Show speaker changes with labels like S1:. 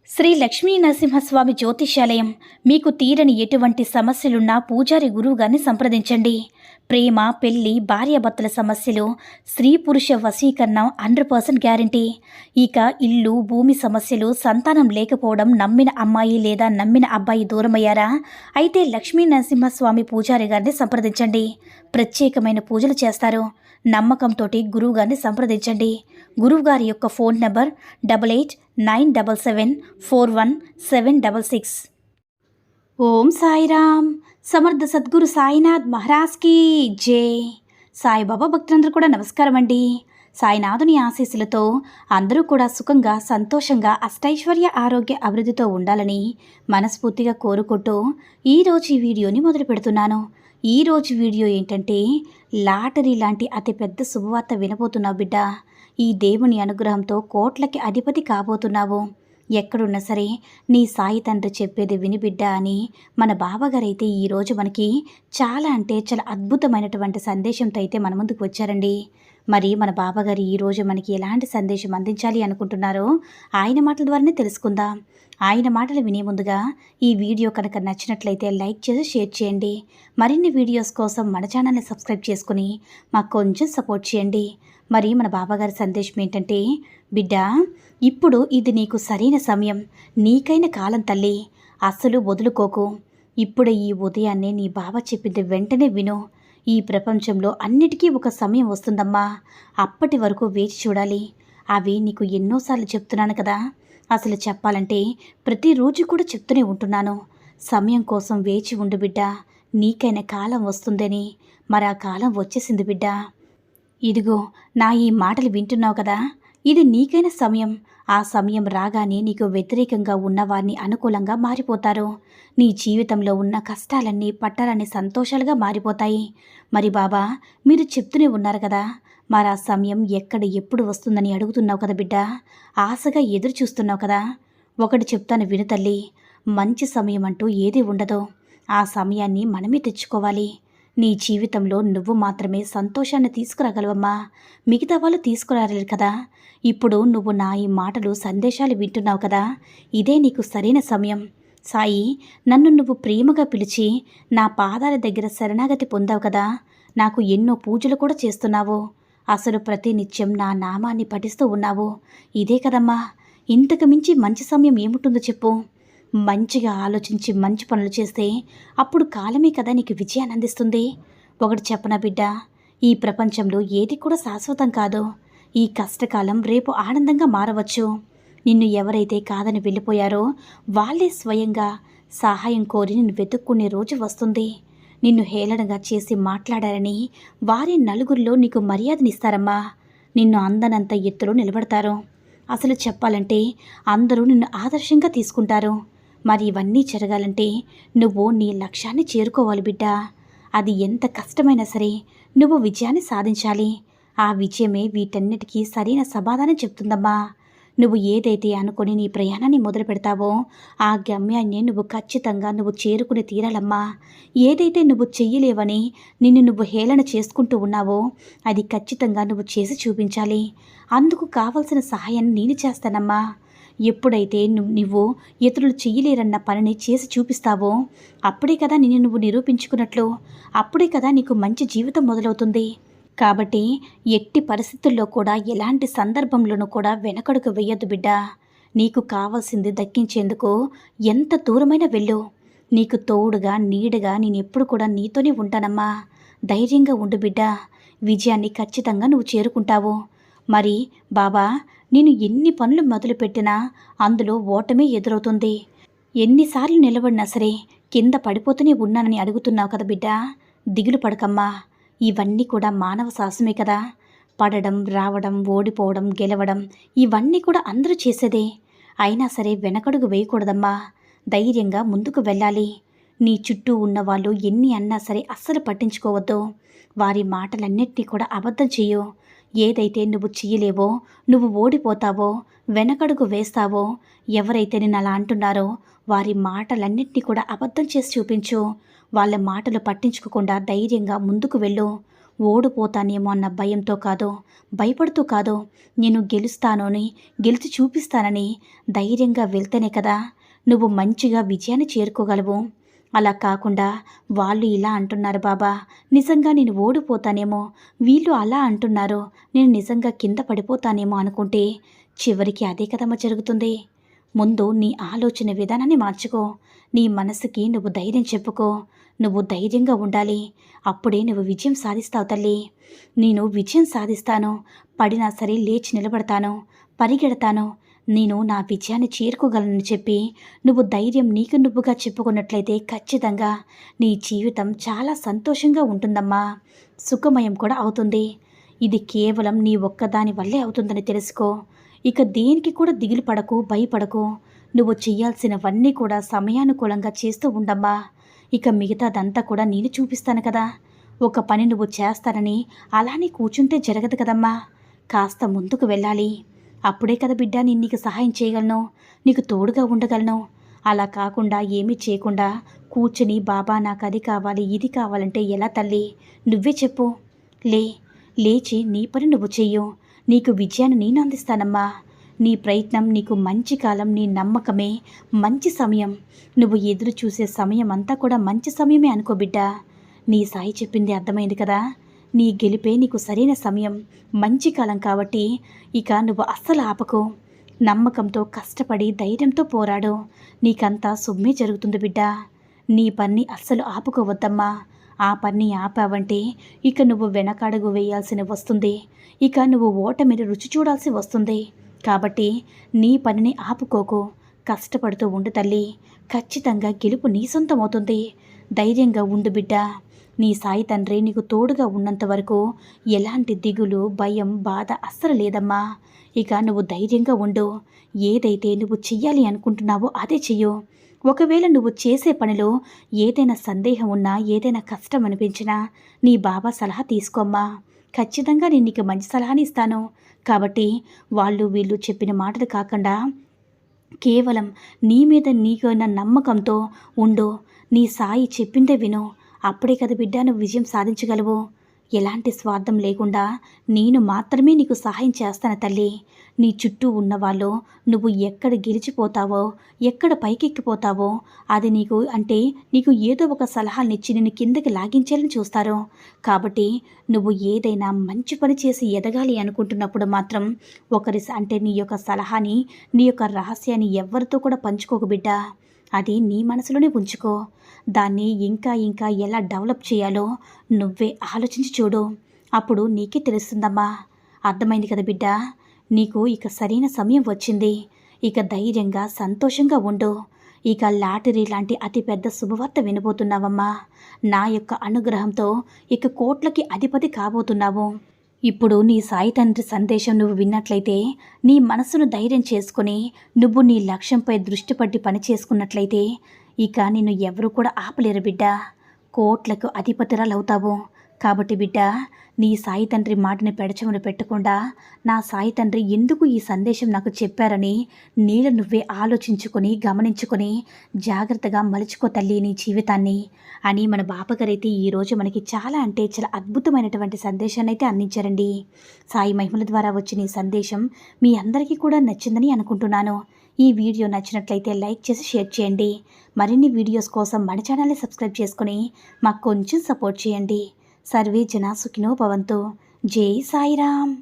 S1: శ్రీ లక్ష్మీ నరసింహస్వామి జ్యోతిష్యాలయం. మీకు తీరని ఎటువంటి సమస్యలున్నా పూజారి గురువుగారిని సంప్రదించండి. ప్రేమ, పెళ్లి, భార్యాభర్తల సమస్యలు, స్త్రీ పురుష వశీకరణం 100% గ్యారంటీ. ఇక ఇల్లు, భూమి సమస్యలు, సంతానం లేకపోవడం, నమ్మిన అమ్మాయి లేదా నమ్మిన అబ్బాయి దూరమయ్యారా? అయితే లక్ష్మీ నరసింహస్వామి పూజారి గారిని సంప్రదించండి. ప్రత్యేకమైన పూజలు చేస్తారు. నమ్మకంతో గురువుగారిని సంప్రదించండి. గురువుగారి యొక్క ఫోన్ నంబర్ 8897741766. ఓం సాయిరామ్. సమర్థ సద్గురు సాయినాథ్ మహారాజ్కి జై. సాయిబాబా భక్తులందరూ కూడా నమస్కారం అండి. సాయినాథుని ఆశీస్సులతో అందరూ కూడా సుఖంగా, సంతోషంగా, అష్టైశ్వర్య, ఆరోగ్య, అభివృద్ధితో ఉండాలని మనస్ఫూర్తిగా కోరుకుంటూ ఈరోజు ఈ వీడియోని మొదలు పెడుతున్నాను. ఈరోజు వీడియో ఏంటంటే, లాటరీ లాంటి అతిపెద్ద శుభవార్త వినబోతున్నావు బిడ్డ. ఈ దేవుని అనుగ్రహంతో కోట్లకి అధిపతి కాబోతున్నావు. ఎక్కడున్నా సరే నీ సాయి తండ్రి చెప్పేది విని బిడ్డ అని మన బాబాగారైతే ఈరోజు మనకి చాలా అద్భుతమైనటువంటి సందేశంతో అయితే మన ముందుకు వచ్చారండి. మరి మన బాబాగారు ఈరోజు మనకి ఎలాంటి సందేశం అందించాలి అనుకుంటున్నారో ఆయన మాటల ద్వారానే తెలుసుకుందాం. ఆయన మాటలు వినే ముందుగా ఈ వీడియో కనుక నచ్చినట్లయితే లైక్ చేసి షేర్ చేయండి. మరిన్ని వీడియోస్ కోసం మన ఛానల్ని సబ్స్క్రైబ్ చేసుకుని మాకు కొంచెం సపోర్ట్ చేయండి. మరి మన బాబాగారి సందేశం ఏంటంటే, బిడ్డ, ఇప్పుడు ఇది నీకు సరైన సమయం, నీకైన కాలం తల్లి. అస్సలు వదులుకోకు. ఇప్పుడే ఈ ఉదయాన్నే నీ బాబా చెప్పింది వెంటనే విను. ఈ ప్రపంచంలో అన్నిటికీ ఒక సమయం వస్తుందమ్మా. అప్పటి వరకు వేచి చూడాలి. అవి నీకు ఎన్నోసార్లు చెప్తున్నాను కదా. అసలు చెప్పాలంటే ప్రతిరోజు కూడా చెప్తూనే ఉంటున్నాను. సమయం కోసం వేచి ఉండు బిడ్డ, నీకైన కాలం వస్తుందని. మరి ఆ కాలం వచ్చేసింది బిడ్డ. ఇదిగో నా ఈ మాటలు వింటున్నావు కదా, ఇది నీకైన సమయం. ఆ సమయం రాగానే నీకు వ్యతిరేకంగా ఉన్నవారిని అనుకూలంగా మారిపోతారు. నీ జీవితంలో ఉన్న కష్టాలన్నీ, పట్టాలన్నీ సంతోషాలుగా మారిపోతాయి. మరి బాబా, మీరు చెప్తూనే ఉన్నారు కదా, మరి ఆ సమయం ఎక్కడ ఎప్పుడు వస్తుందని అడుగుతున్నావు కదా బిడ్డ. ఆశగా ఎదురు చూస్తున్నావు కదా. ఒకటి చెప్తాను విను తల్లి, మంచి సమయం అంటూ ఏది ఉండదు. ఆ సమయాన్ని మనమే తెచ్చుకోవాలి. నీ జీవితంలో నువ్వు మాత్రమే సంతోషాన్ని తీసుకురాగలవమ్మా. మిగతా వాళ్ళు తీసుకురాలేరు కదా. ఇప్పుడు నువ్వు నా ఈ మాటలు, సందేశాలు వింటున్నావు కదా, ఇదే నీకు సరైన సమయం. సాయి, నన్ను నువ్వు ప్రేమగా పిలిచి నా పాదాల దగ్గర శరణాగతి పొందావు కదా. నాకు ఎన్నో పూజలు కూడా చేస్తున్నావు. అసలు ప్రతినిత్యం నా నామాన్ని పఠిస్తూ ఉన్నావు. ఇదే కదమ్మా, ఇంతకు మించి మంచి సమయం ఏముంటుందో చెప్పు. మంచిగా ఆలోచించి మంచి పనులు చేస్తే అప్పుడు కాలమే కదా నీకు విజయాన్ని అందిస్తుంది. ఒకటి చెప్పనా బిడ్డ, ఈ ప్రపంచంలో ఏది కూడా శాశ్వతం కాదు. ఈ కష్టకాలం రేపు ఆనందంగా మారవచ్చు. నిన్ను ఎవరైతే కాదని వెళ్ళిపోయారో వాళ్ళే స్వయంగా సహాయం కోరి నిన్ను వెతుక్కునే రోజు వస్తుంది. నిన్ను హేళనగా చేసి మాట్లాడారని వారి నలుగురిలో నీకు మర్యాదనిస్తారమ్మా. నిన్ను అందనంత ఎత్తులో నిలబడతారు. అసలు చెప్పాలంటే అందరూ నిన్ను ఆదర్శంగా తీసుకుంటారు. మరి ఇవన్నీ జరగాలంటే నువ్వు నీ లక్ష్యాన్ని చేరుకోవాలి బిడ్డ. అది ఎంత కష్టమైనా సరే నువ్వు విజయాన్ని సాధించాలి. ఆ విజయమే వీటన్నిటికీ సరైన సమాధానం చెప్తుందమ్మా. నువ్వు ఏదైతే అనుకొని నీ ప్రయాణాన్ని మొదలు పెడతావో ఆ గమ్యాన్ని నువ్వు ఖచ్చితంగా చేరుకుని తీరాలమ్మా. ఏదైతే నువ్వు చెయ్యలేవని నిన్ను నువ్వు హేళన చేసుకుంటూ ఉన్నావో అది ఖచ్చితంగా నువ్వు చేసి చూపించాలి. అందుకు కావలసిన సహాయాన్ని నేను చేస్తానమ్మా. ఎప్పుడైతే నువ్వు ఇతరులు చెయ్యలేరన్న పనిని చేసి చూపిస్తావో అప్పుడే కదా నిన్ను నువ్వు నిరూపించుకున్నట్లు. అప్పుడే కదా నీకు మంచి జీవితం మొదలవుతుంది. కాబట్టి ఎట్టి పరిస్థితుల్లో కూడా, ఎలాంటి సందర్భంలోనూ కూడా వెనకడుగు వెయ్యొద్దు బిడ్డ. నీకు కావాల్సింది దక్కించేందుకు ఎంత దూరమైనా వెళ్ళు. నీకు తోడుగా, నీడగా నేనెప్పుడు కూడా నీతోనే ఉంటానమ్మా. ధైర్యంగా ఉండు బిడ్డ. విజయాన్ని ఖచ్చితంగా నువ్వు చేరుకుంటావు. మరి బాబా, నేను ఎన్ని పనులు మొదలుపెట్టినా అందులో ఓటమే ఎదురవుతుంది. ఎన్నిసార్లు నిలబడినా సరే కింద పడిపోతూనే ఉన్నానని అడుగుతున్నావు కదా బిడ్డ. దిగులు పడకమ్మా. ఇవన్నీ కూడా మానవ శాసనమే కదా. పడడం, రావడం, ఓడిపోవడం, గెలవడం ఇవన్నీ కూడా అందరూ చేసేదే. అయినా సరే వెనకడుగు వేయకూడదమ్మా. ధైర్యంగా ముందుకు వెళ్ళాలి. నీ చుట్టూ ఉన్నవాళ్ళు ఎన్ని అన్నా సరే అస్సలు పట్టించుకోవద్దు. వారి మాటలన్నిటినీ కూడా అబద్ధం చెయ్యు. ఏదైతే నువ్వు చెయ్యలేవో, నువ్వు ఓడిపోతావో, వెనకడుగు వేస్తావో, ఎవరైతే నేను అలా అంటున్నారో వారి మాటలన్నింటినీ కూడా అబద్ధం చేసి చూపించు. వాళ్ళ మాటలు పట్టించుకోకుండా ధైర్యంగా ముందుకు వెళ్ళు. ఓడిపోతానేమో అన్న భయంతో కాదు, భయపడుతూ కాదు, నేను గెలుస్తానని, గెలిచి చూపిస్తానని ధైర్యంగా వెళ్తేనే కదా నువ్వు మంచిగా విజయాన్ని చేరుకోగలవు. అలా కాకుండా వాళ్ళు ఇలా అంటున్నారు బాబా, నిజంగా నేను ఓడిపోతానేమో, వీళ్ళు అలా అంటున్నారు, నేను నిజంగా కింద పడిపోతానేమో అనుకుంటే చివరికి అదే కదమ్మ జరుగుతుంది. ముందు నీ ఆలోచన విధానాన్ని మార్చుకో. నీ మనసుకి నువ్వు ధైర్యం చెప్పుకో. నువ్వు ధైర్యంగా ఉండాలి. అప్పుడే నువ్వు విజయం సాధిస్తావు తల్లి. నేను విజయం సాధిస్తాను. పడినా సరే లేచి నిలబడతాను, పరిగెడతాను, నేను నా విజయాన్ని చేరుకోగలనని చెప్పి నువ్వు ధైర్యం నీకు నువ్వుగా చెప్పుకున్నట్లయితే ఖచ్చితంగా నీ జీవితం చాలా సంతోషంగా ఉంటుందమ్మా. సుఖమయం కూడా అవుతుంది. ఇది కేవలం నీ ఒక్కదాని వల్లే అవుతుందని తెలుసుకో. ఇక దేనికి కూడా దిగులు పడకు, భయపడకు. నువ్వు చెయ్యాల్సినవన్నీ కూడా సమయానుకూలంగా చేస్తూ ఉండమ్మా. ఇక మిగతాదంతా కూడా నేను చూపిస్తాను కదా. ఒక పని నువ్వు చేస్తానని అలానే కూర్చుంటే జరగదు కదమ్మా. కాస్త ముందుకు వెళ్ళాలి. అప్పుడే కదా బిడ్డ నేను నీకు సహాయం చేయగలను, నీకు తోడుగా ఉండగలను. అలా కాకుండా ఏమీ చేయకుండా కూర్చుని బాబా నాకు అది కావాలి, ఇది కావాలంటే ఎలా తల్లి? నువ్వే చెప్పు. లే, లేచి నీ పని నువ్వు చెయ్యు. నీకు విజయాన్ని నేను అందిస్తానమ్మా. నీ ప్రయత్నం, నీకు మంచి కాలం, నీ నమ్మకమే మంచి సమయం. నువ్వు ఎదురు చూసే సమయం అంతా కూడా మంచి సమయమే అనుకో బిడ్డ. నీ సాయి చెప్పింది అర్థమైంది కదా. నీ గెలిపే నీకు సరైన సమయం, మంచి కాలం. కాబట్టి ఇక నువ్వు అస్సలు ఆపకు. నమ్మకంతో కష్టపడి ధైర్యంతో పోరాడు. నీకంతా శుభమే జరుగుతుంది బిడ్డ. నీ పని అస్సలు ఆపుకోవద్దమ్మా. ఆ పని ఆపావంటే ఇక నువ్వు వెనకడుగు వేయాల్సిన వస్తుంది. ఇక నువ్వు ఓటమిని రుచి చూడాల్సి వస్తుంది. కాబట్టి నీ పనిని ఆపుకోకు. కష్టపడుతూ ఉండు తల్లి. ఖచ్చితంగా గెలుపు నీ సొంతమవుతుంది. ధైర్యంగా ఉండు బిడ్డ. నీ సాయి తండ్రి నీకు తోడుగా ఉన్నంత వరకు ఎలాంటి దిగులు, భయం, బాధ అస్సలు లేదమ్మా. ఇక నువ్వు ధైర్యంగా ఉండు. ఏదైతే నువ్వు చెయ్యాలి అనుకుంటున్నావో అదే చెయ్యు. ఒకవేళ నువ్వు చేసే పనిలో ఏదైనా సందేహం ఉన్నా, ఏదైనా కష్టం అనిపించినా నీ బాబా సలహా తీసుకోమ్మా. ఖచ్చితంగా నేను నీకు మంచి సలహాని ఇస్తాను. కాబట్టి వాళ్ళు వీళ్ళు చెప్పిన మాటలు కాకుండా కేవలం నీ మీద నీకైన నమ్మకంతో ఉండు. నీ సాయి చెప్పిందే విను. అప్పుడే కదా బిడ్డ నువ్వు విజయం సాధించగలవు. ఎలాంటి స్వార్థం లేకుండా నేను మాత్రమే నీకు సహాయం చేస్తాను తల్లి. నీ చుట్టూ ఉన్నవాళ్ళు నువ్వు ఎక్కడ గెలిచిపోతావో, ఎక్కడ పైకెక్కిపోతావో అది నీకు ఏదో ఒక సలహానిచ్చి నిన్ను కిందకి లాగించాలని చూస్తారు. కాబట్టి నువ్వు ఏదైనా మంచి పని చేసి ఎదగాలి అనుకుంటున్నప్పుడు మాత్రం నీ యొక్క సలహాని, నీ యొక్క రహస్యాన్ని ఎవ్వరితో కూడా పంచుకోకు బిడ్డ. అది నీ మనసులోనే ఉంచుకో. దాన్ని ఇంకా ఇంకా ఎలా డెవలప్ చేయాలో నువ్వే ఆలోచించి చూడు. అప్పుడు నీకే తెలుస్తుందమ్మా. అర్థమైంది కదా బిడ్డ. నీకు ఇక సరైన సమయం వచ్చింది. ఇక ధైర్యంగా, సంతోషంగా ఉండు. ఇక లాటరీ లాంటి అతిపెద్ద శుభవార్త వినబోతున్నావమ్మా. నా యొక్క అనుగ్రహంతో ఇక కోట్లకి అధిపతి కాబోతున్నావు. ఇప్పుడు నీ సాయి తండ్రి సందేశం నువ్వు విన్నట్లయితే, నీ మనసును ధైర్యం చేసుకుని నువ్వు నీ లక్ష్యంపై దృష్టి పట్టి పని చేసుకున్నట్లయితే ఇక నిన్ను ఎవరు కూడా ఆపలేరు బిడ్డ. కోట్లకు అధిపతిరాలవుతావు. కాబట్టి బిడ్డ, నీ సాయి తండ్రి మాటని పెడచెవిన పెట్టకుండా నా సాయి తండ్రి ఎందుకు ఈ సందేశం నాకు చెప్పారని నువ్వే ఆలోచించుకొని, గమనించుకొని జాగ్రత్తగా మలుచుకో తల్లి నీ జీవితాన్ని అని మన బాపగారైతే ఈరోజు మనకి చాలా అద్భుతమైనటువంటి సందేశాన్ని అయితే అందించారండి. సాయి మహిమల ద్వారా వచ్చిన ఈ సందేశం మీ అందరికీ కూడా నచ్చిందని అనుకుంటున్నాను. ఈ వీడియో నచ్చినట్లయితే లైక్ చేసి షేర్ చేయండి. మరిన్ని వీడియోస్ కోసం మన ఛానల్ని సబ్స్క్రైబ్ చేసుకుని మాకు కొంచెం సపోర్ట్ చేయండి. సర్వే జనా సుఖినో భవంతు. జై సాయిరామ్.